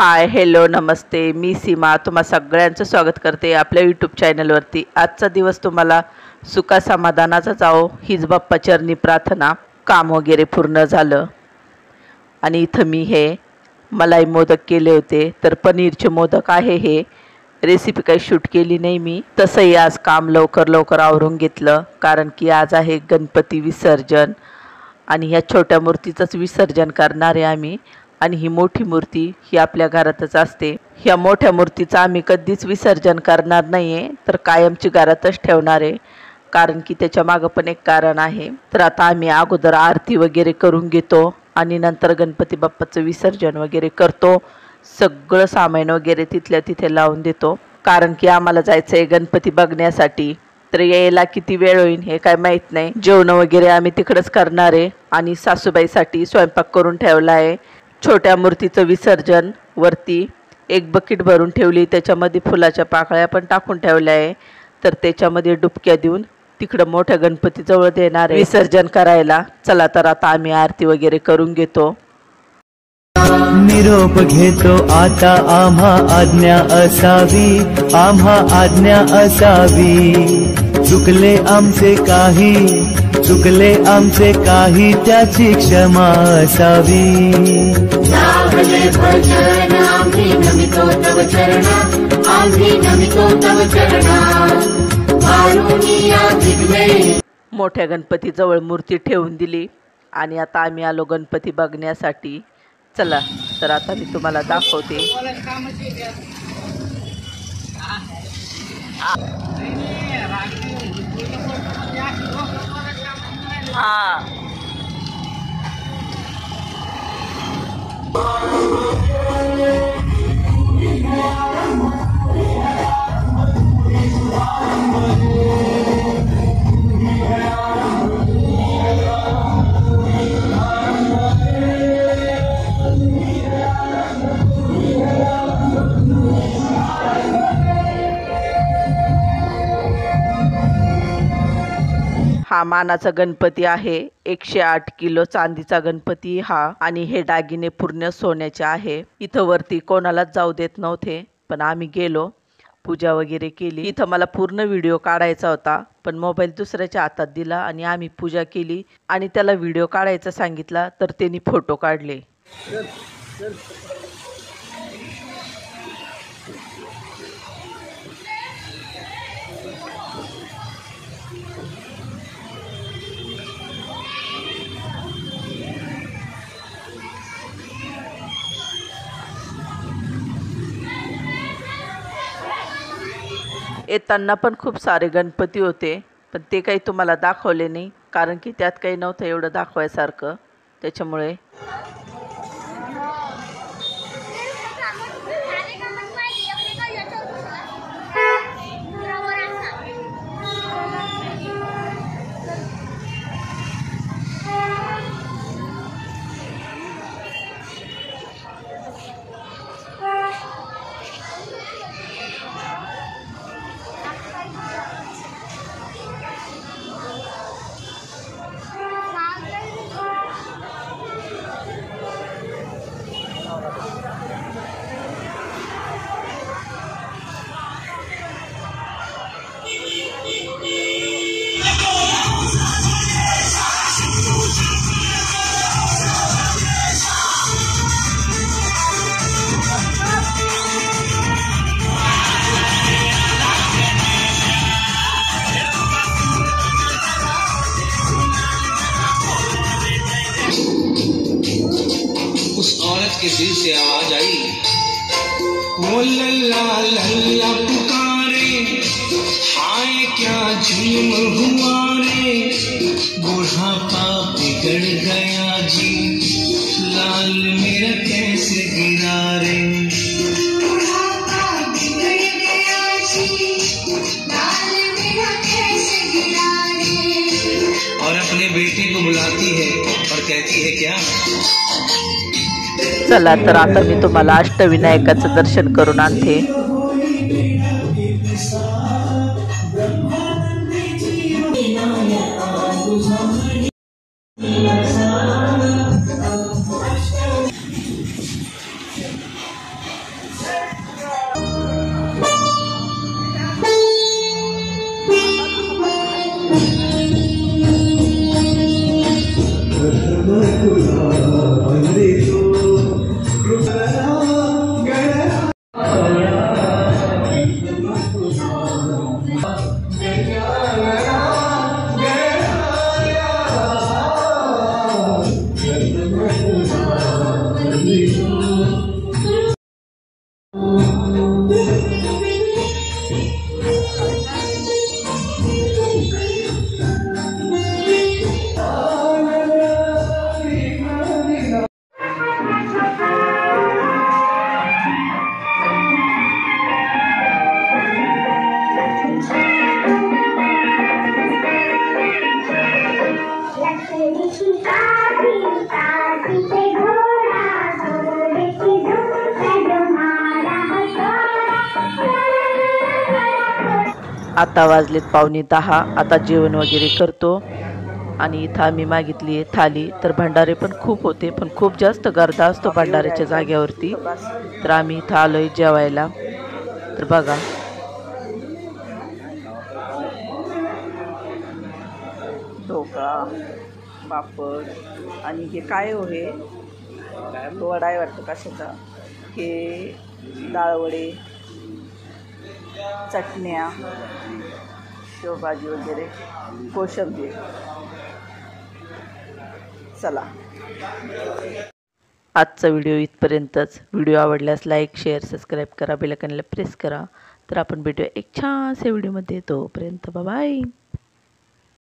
Hi hello नमस्ते, मी सीमा तुम्हा सगळ्यांचं स्वागत करते आपल्या यूट्यूब चॅनलवरती। आजचा दिवस तुम्हाला सुखा समाधानाचा जाओ हीच बाप्पा चरणी प्रार्थना। काम वगैरे पूर्ण झालं आणि इथं मी हे मलाई मोदक केले होते, तर पनीरचे मोदक आहे। हे रेसिपी काही शूट केली नाही मी, तसंही आज काम लवकर आवरून घेतलं, कारण की आज आहे गणपती विसर्जन आणि ह्या छोट्या मूर्तीचंच विसर्जन करणार आहे आम्ही। आणि ही मोठी मूर्ती ही आपल्या घरातच असते। ह्या मोठ्या मूर्तीचं आम्ही कधीच विसर्जन करणार नाहीये, तर कायमची घरातच ठेवणार आहे, कारण की त्याच्या मागे पण एक कारण आहे। तर आता आम्ही अगोदर आरती वगैरे करून घेतो आणि नंतर गणपती बाप्पाचं विसर्जन वगैरे करतो। सगळं सामान वगैरे तिथल्या तिथे लावून देतो, कारण की आम्हाला जायचं आहे गणपती बघण्यासाठी। तर यायला किती वेळ होईल हे काय माहित नाही। जेवण वगैरे आम्ही तिकडेच करणार आहे आणि सासूबाईसाठी स्वयंपाक करून ठेवला आहे। छोट्या मूर्तीचं विसर्जन वरती एक बकेट भरून ठेवली, त्याच्यामध्ये फुलाच्या पाकळ्या पण टाकून ठेवल्या आहे। तर त्याच्यामध्ये डुबक्या देऊन तिकडे मोठ्या गणपतीजवळ देणार आहे विसर्जन करायला। चला तर आता आम्ही आरती वगैरे करून घेतो। निरोप घेतो आता आम्हा आज्ञा असावी, आम्हा आज्ञा असावी। चुकले आमचे काही त्याची क्षमा असावी। लागले भजन आम्ही नमितो तव चरणा, आम्ही नमितो तव चरणा। कारुणिया दिग्वे मोठ्या गणपतीजवळ मूर्ती ठेवून दिली आणि आता आम्ही आलो गणपती बघण्यासाठी। चला तर आता मी तुम्हाला दाखवते। हा मानाचा गणपती आहे, 108 किलो चांदीचा गणपती हा, आणि हे दागिने पूर्ण सोन्याचे आहे। इथं वरती कोणालाच जाऊ देत नव्हते, पण आम्ही गेलो, पूजा वगैरे केली। इथं मला पूर्ण व्हिडिओ काढायचा होता, पण मोबाईल दुसऱ्याच्या हातात दिला आणि आम्ही पूजा केली आणि त्याला व्हिडिओ काढायचा सांगितला, तर त्यांनी फोटो काढले। येताना पण खूप सारे गणपती होते, पण ते काही तुम्हाला दाखवले नाही, कारण की त्यात काही नव्हतं एवढं दाखवायसारखं, त्याच्यामुळे। उस औरत के दिल से आवाज आई, वो लल्ला लल्ला पुकारे, हाय क्या जुल्म हुआ रे। बुढ़ापा बिगड़ गया जी, लाल मेरा कैसे गिरा रे। बुढ़ापा बिगड़ गया जी, लाल मेरा कैसे गिरा रे। और अपने बेटे को बुलाती है और कहती है क्या, चला तर आता मी तुम्हाला अष्टविनायकाचं दर्शन करून आणते। आता वाजलेत 9:15. आता जेवण वगैरे करतो आणि इथं आम्ही मागितली आहे थाली. तर भंडारे पण खूप होते, पण खूप जास्त गर्दा असतो भंडाऱ्याच्या जाग्यावरती. तर आम्ही इथं आलोय जेवायला. तर बघा ढोकळा, पापड आणि हे काय हो, हे वडा आहे वाटतं कशाचा, हे डाळवडे, चटण्या, शेवभाजी वगैरे, कोशिंबीर. चला, आजचा व्हिडिओ इथपर्यंतच. व्हिडिओ आवडल्यास लाईक, शेअर, सबस्क्राईब करा, बेल आयकॉनला प्रेस करा. तर आपण भेटूया एक छानशा व्हिडिओमध्ये. तोपर्यंत बाय बाय.